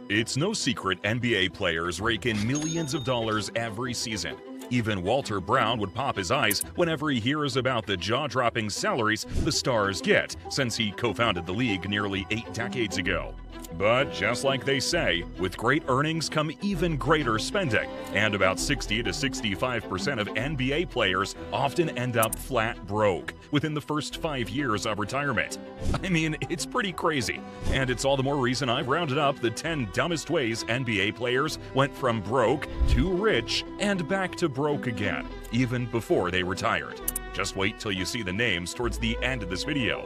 It's no secret NBA players rake in millions of dollars every season. Even Walter Brown would pop his eyes whenever he hears about the jaw-dropping salaries the stars get, since he co-founded the league nearly 8 decades ago. But just like they say, with great earnings come even greater spending, and about 60 to 65% of NBA players often end up flat broke within the first 5 years of retirement. I mean, it's pretty crazy, and it's all the more reason I've rounded up the 10 dumbest ways NBA players went from broke to rich and back to broke again, even before they retired. Just wait till you see the names towards the end of this video.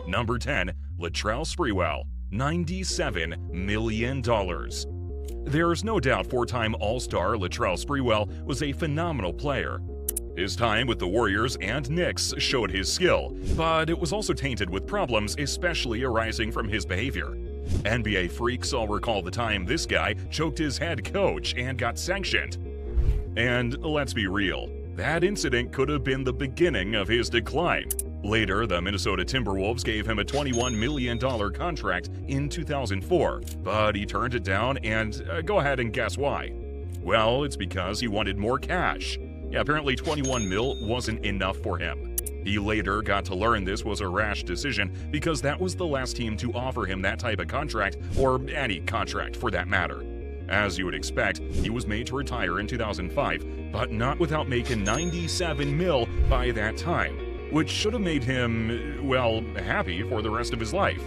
Number 10, Latrell Sprewell. $97 million. There's no doubt four-time All-Star Latrell Sprewell was a phenomenal player. His time with the Warriors and Knicks showed his skill, but it was also tainted with problems, especially arising from his behavior. NBA freaks all recall the time this guy choked his head coach and got sanctioned. And let's be real, that incident could have been the beginning of his decline. Later, the Minnesota Timberwolves gave him a $21 million contract in 2004, but he turned it down, and go ahead and guess why. Well, it's because he wanted more cash. Yeah, apparently 21 mil wasn't enough for him. He later got to learn this was a rash decision because that was the last team to offer him that type of contract, or any contract for that matter. As you would expect, he was made to retire in 2005, but not without making 97 mil by that time, which should have made him, well, happy for the rest of his life.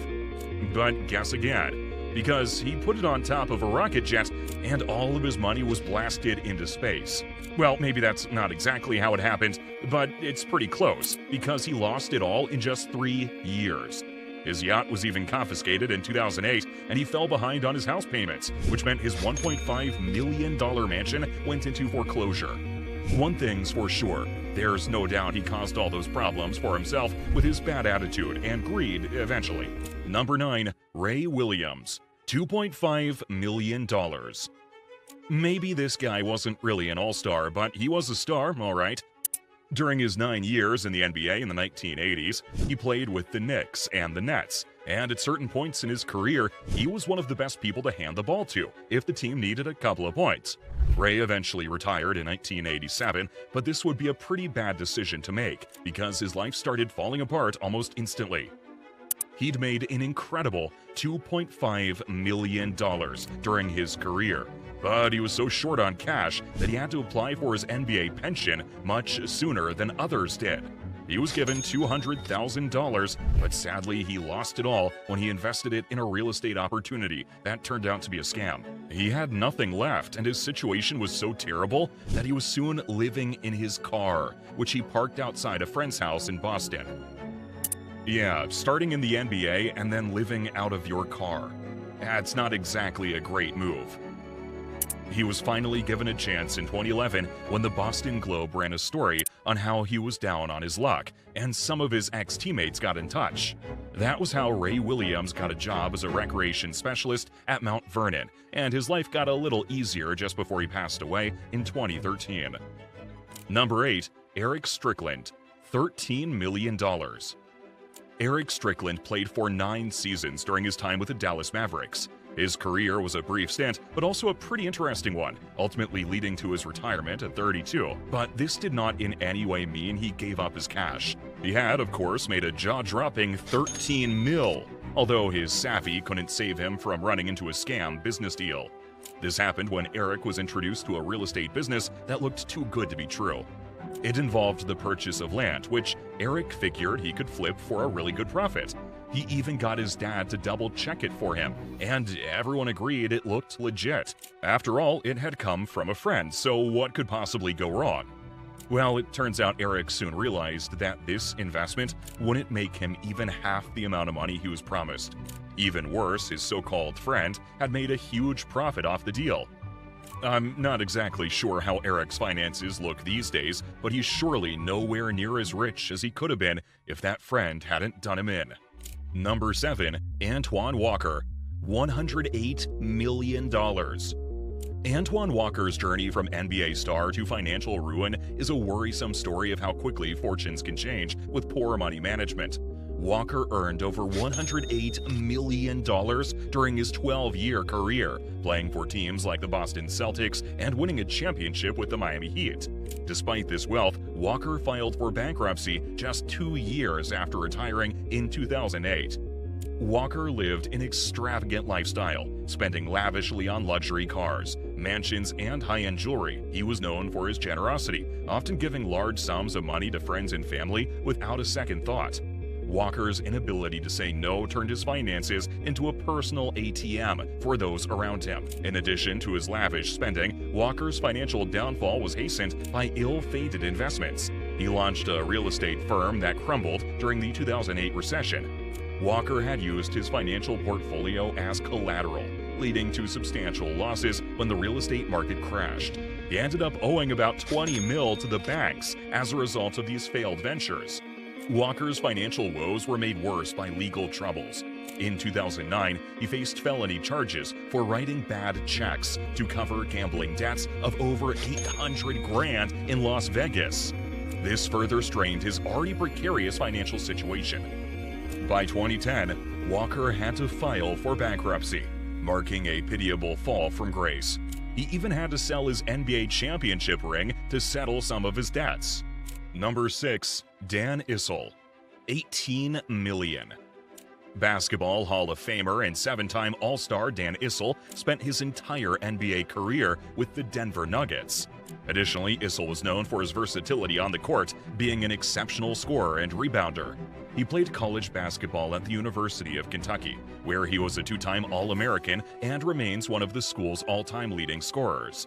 But guess again, because he put it on top of a rocket jet and all of his money was blasted into space. Well, maybe that's not exactly how it happened, but it's pretty close, because he lost it all in just 3 years. His yacht was even confiscated in 2008, and he fell behind on his house payments, which meant his $1.5 million mansion went into foreclosure. One thing's for sure, there's no doubt he caused all those problems for himself with his bad attitude and greed eventually. Number 9, Ray Williams, $2.5 million. Maybe this guy wasn't really an all-star, but he was a star, alright. During his 9 years in the NBA in the 1980s, he played with the Knicks and the Nets, and at certain points in his career, he was one of the best people to hand the ball to if the team needed a couple of points. Ray eventually retired in 1987, but this would be a pretty bad decision to make because his life started falling apart almost instantly. He'd made an incredible $2.5 million during his career, but he was so short on cash that he had to apply for his NBA pension much sooner than others did. He was given $200,000, but sadly he lost it all when he invested it in a real estate opportunity that turned out to be a scam. He had nothing left, and his situation was so terrible that he was soon living in his car, which he parked outside a friend's house in Boston. Yeah, starting in the NBA and then living out of your car. That's not exactly a great move. He was finally given a chance in 2011 when the Boston Globe ran a story on how he was down on his luck, and some of his ex-teammates got in touch. That was how Ray Williams got a job as a recreation specialist at Mount Vernon, and his life got a little easier just before he passed away in 2013. Number 8, Eric Strickland, $13 million. Eric Strickland played for 9 seasons during his time with the Dallas Mavericks. His career was a brief stint, but also a pretty interesting one, ultimately leading to his retirement at 32. But this did not in any way mean he gave up his cash. He had, of course, made a jaw-dropping 13 mil, although his savvy couldn't save him from running into a scam business deal. This happened when Eric was introduced to a real estate business that looked too good to be true. It involved the purchase of land, which Eric figured he could flip for a really good profit. He even got his dad to double-check it for him, and everyone agreed it looked legit. After all, it had come from a friend, so what could possibly go wrong? Well, it turns out Eric soon realized that this investment wouldn't make him even half the amount of money he was promised. Even worse, his so-called friend had made a huge profit off the deal. I'm not exactly sure how Eric's finances look these days, but he's surely nowhere near as rich as he could have been if that friend hadn't done him in. Number 7, Antoine Walker, $108 million. Antoine Walker's journey from NBA star to financial ruin is a worrisome story of how quickly fortunes can change with poor money management. Walker earned over $108 million during his 12-year career, playing for teams like the Boston Celtics and winning a championship with the Miami Heat. Despite this wealth, Walker filed for bankruptcy just 2 years after retiring in 2008. Walker lived an extravagant lifestyle, spending lavishly on luxury cars, mansions, and high-end jewelry. He was known for his generosity, often giving large sums of money to friends and family without a second thought. Walker's inability to say no turned his finances into a personal ATM for those around him. In addition to his lavish spending, Walker's financial downfall was hastened by ill-fated investments. He launched a real estate firm that crumbled during the 2008 recession. Walker had used his financial portfolio as collateral, leading to substantial losses when the real estate market crashed. He ended up owing about $20 million to the banks as a result of these failed ventures. Walker's financial woes were made worse by legal troubles. In 2009, he faced felony charges for writing bad checks to cover gambling debts of over $800,000 in Las Vegas. This further strained his already precarious financial situation. By 2010, Walker had to file for bankruptcy, marking a pitiable fall from grace. He even had to sell his NBA championship ring to settle some of his debts. Number 6. Dan Issel, $18 million. Basketball Hall of Famer and 7-time All-Star Dan Issel spent his entire NBA career with the Denver Nuggets. Additionally, Issel was known for his versatility on the court, being an exceptional scorer and rebounder. He played college basketball at the University of Kentucky, where he was a 2-time All-American and remains one of the school's all-time leading scorers.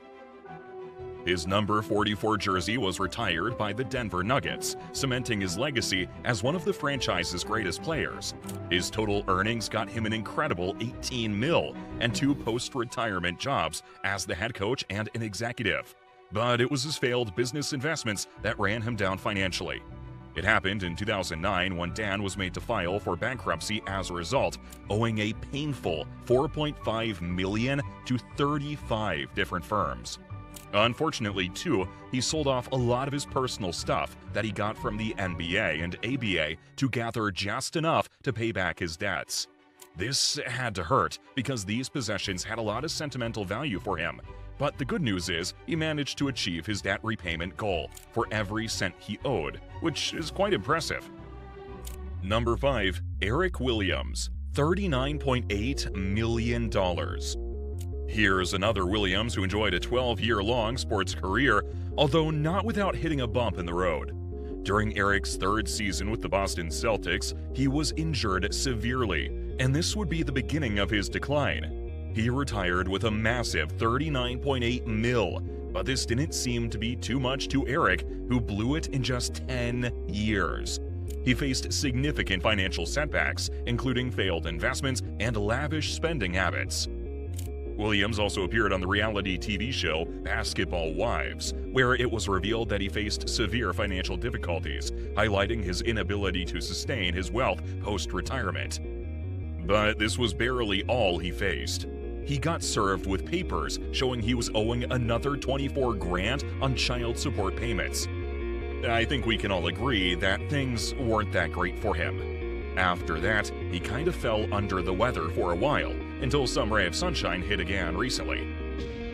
His number 44 jersey was retired by the Denver Nuggets, cementing his legacy as one of the franchise's greatest players. His total earnings got him an incredible $18 million and 2 post-retirement jobs as the head coach and an executive. But it was his failed business investments that ran him down financially. It happened in 2009 when Dan was made to file for bankruptcy as a result, owing a painful $4.5 million to 35 different firms. Unfortunately, too, he sold off a lot of his personal stuff that he got from the NBA and ABA to gather just enough to pay back his debts. This had to hurt because these possessions had a lot of sentimental value for him. But the good news is he managed to achieve his debt repayment goal for every cent he owed, which is quite impressive. Number 5. Eric Williams, $39.8 million. Here's another Williams who enjoyed a 12-year-long sports career, although not without hitting a bump in the road. During Eric's 3rd season with the Boston Celtics, he was injured severely, and this would be the beginning of his decline. He retired with a massive $39.8 million, but this didn't seem to be too much to Eric, who blew it in just 10 years. He faced significant financial setbacks, including failed investments and lavish spending habits. Williams also appeared on the reality TV show Basketball Wives, where it was revealed that he faced severe financial difficulties, highlighting his inability to sustain his wealth post-retirement. But this was barely all he faced. He got served with papers showing he was owing another $24,000 on child support payments. I think we can all agree that things weren't that great for him. After that, he kind of fell under the weather for a while, until some ray of sunshine hit again recently.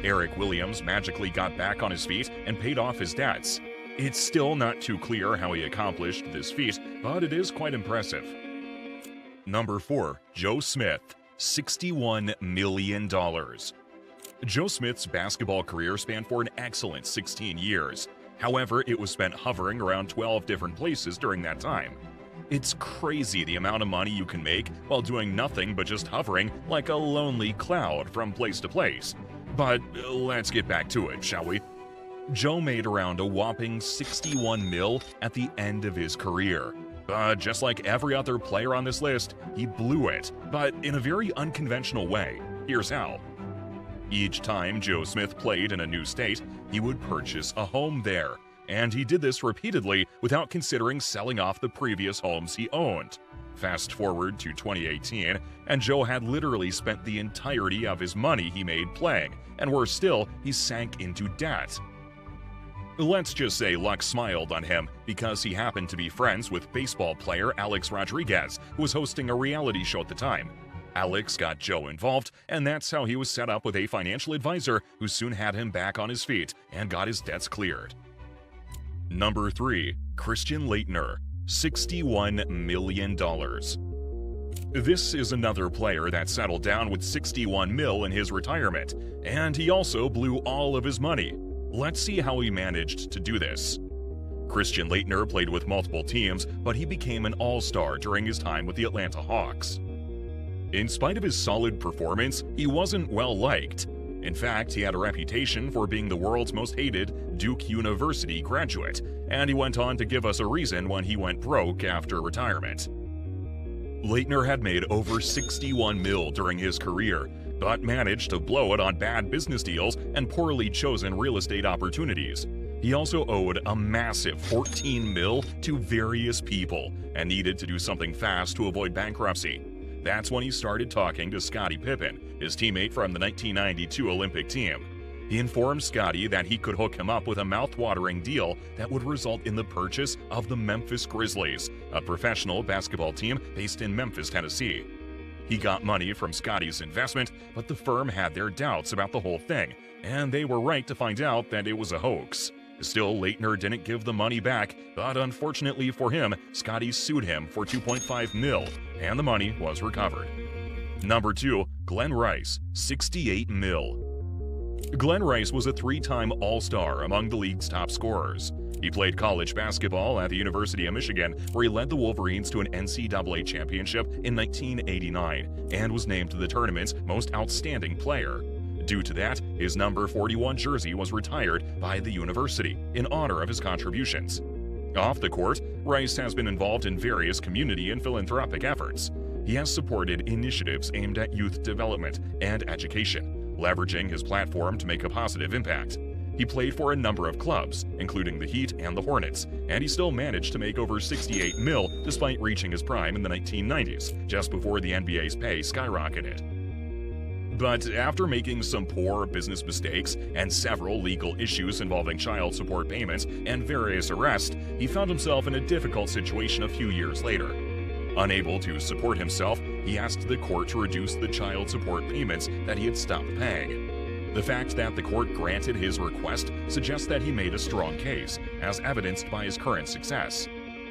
Eric Williams magically got back on his feet and paid off his debts. It's still not too clear how he accomplished this feat, but it is quite impressive. Number 4. Joe Smith, $61 million. Joe Smith's basketball career spanned for an excellent 16 years. However, it was spent hovering around 12 different places during that time. It's crazy the amount of money you can make while doing nothing but just hovering like a lonely cloud from place to place. But let's get back to it, shall we? Joe made around a whopping $61 million at the end of his career. But just like every other player on this list, he blew it, but in a very unconventional way. Here's how. Each time Joe Smith played in a new state, he would purchase a home there. And he did this repeatedly without considering selling off the previous homes he owned. Fast forward to 2018, and Joe had literally spent the entirety of his money he made playing, and worse still, he sank into debt. Let's just say luck smiled on him because he happened to be friends with baseball player Alex Rodriguez, who was hosting a reality show at the time. Alex got Joe involved, and that's how he was set up with a financial advisor who soon had him back on his feet and got his debts cleared. Number 3. Christian Laettner, $61 million. This is another player that settled down with $61 million in his retirement, and he also blew all of his money. Let's see how he managed to do this. Christian Laettner played with multiple teams, but he became an all-star during his time with the Atlanta Hawks. In spite of his solid performance, he wasn't well-liked. In fact, he had a reputation for being the world's most hated Duke University graduate, and he went on to give us a reason when he went broke after retirement. Laettner had made over $61 million during his career, but managed to blow it on bad business deals and poorly chosen real estate opportunities. He also owed a massive $14 million to various people and needed to do something fast to avoid bankruptcy. That's when he started talking to Scottie Pippen, his teammate from the 1992 Olympic team. He informed Scottie that he could hook him up with a mouth-watering deal that would result in the purchase of the Memphis Grizzlies, a professional basketball team based in Memphis, Tennessee. He got money from Scottie's investment, but the firm had their doubts about the whole thing, and they were right to find out that it was a hoax. Still, Laettner didn't give the money back, but unfortunately for him, Scottie sued him for $2.5 million, and the money was recovered. Number 2. Glenn Rice, $68 million. Glenn Rice was a 3-time All-Star among the league's top scorers. He played college basketball at the University of Michigan, where he led the Wolverines to an NCAA championship in 1989 and was named the tournament's most outstanding player. Due to that, his number 41 jersey was retired by the university in honor of his contributions. Off the court, Rice has been involved in various community and philanthropic efforts. He has supported initiatives aimed at youth development and education, leveraging his platform to make a positive impact. He played for a number of clubs, including the Heat and the Hornets, and he still managed to make over $68 million despite reaching his prime in the 1990s, just before the NBA's pay skyrocketed. But after making some poor business mistakes and several legal issues involving child support payments and various arrests, he found himself in a difficult situation a few years later. Unable to support himself, he asked the court to reduce the child support payments that he had stopped paying. The fact that the court granted his request suggests that he made a strong case, as evidenced by his current success.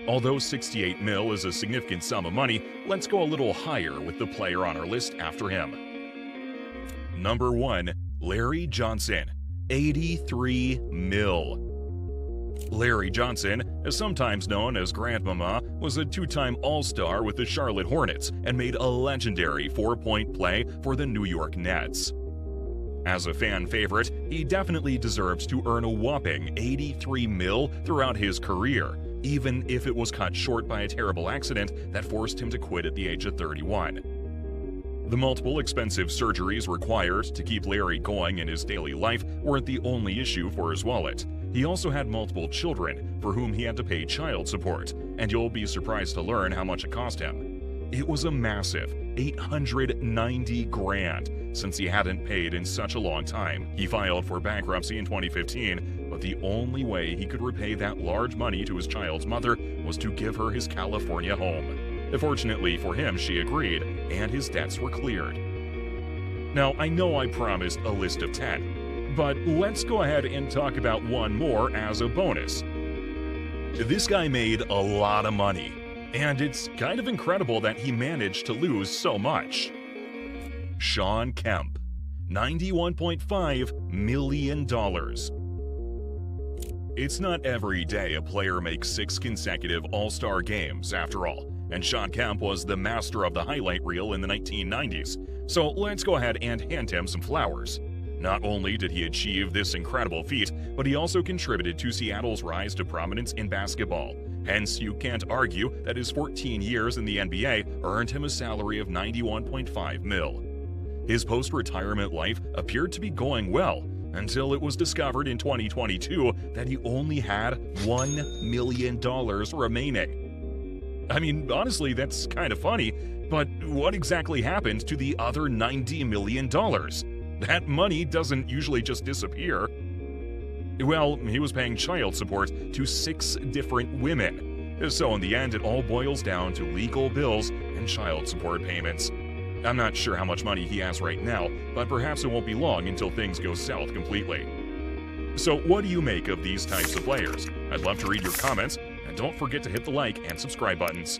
Although $68 million is a significant sum of money, let's go a little higher with the player on our list after him. Number 1. Larry Johnson, $83 million. Larry Johnson, sometimes known as Grandmama, was a 2-time All-Star with the Charlotte Hornets and made a legendary 4-point play for the New York Nets. As a fan favorite, he definitely deserves to earn a whopping $83 million throughout his career, even if it was cut short by a terrible accident that forced him to quit at the age of 31. The multiple expensive surgeries required to keep Larry going in his daily life weren't the only issue for his wallet. He also had multiple children for whom he had to pay child support, and you'll be surprised to learn how much it cost him. It was a massive $890,000 since he hadn't paid in such a long time. He filed for bankruptcy in 2015, but the only way he could repay that large money to his child's mother was to give her his California home. Fortunately for him, she agreed, and his debts were cleared. Now, I know I promised a list of 10, but let's go ahead and talk about one more as a bonus. This guy made a lot of money, and it's kind of incredible that he managed to lose so much. Shawn Kemp, $91.5 million. It's not every day a player makes 6 consecutive All-Star games, after all, and Shawn Kemp was the master of the highlight reel in the 1990s, so let's go ahead and hand him some flowers. Not only did he achieve this incredible feat, but he also contributed to Seattle's rise to prominence in basketball. Hence, you can't argue that his 14 years in the NBA earned him a salary of $91.5 million. His post-retirement life appeared to be going well, until it was discovered in 2022 that he only had $1 million remaining. I mean, honestly, that's kind of funny, but what exactly happened to the other $90 million? That money doesn't usually just disappear. Well, he was paying child support to 6 different women. So in the end, it all boils down to legal bills and child support payments. I'm not sure how much money he has right now, but perhaps it won't be long until things go south completely. So what do you make of these types of players? I'd love to read your comments, and don't forget to hit the like and subscribe buttons.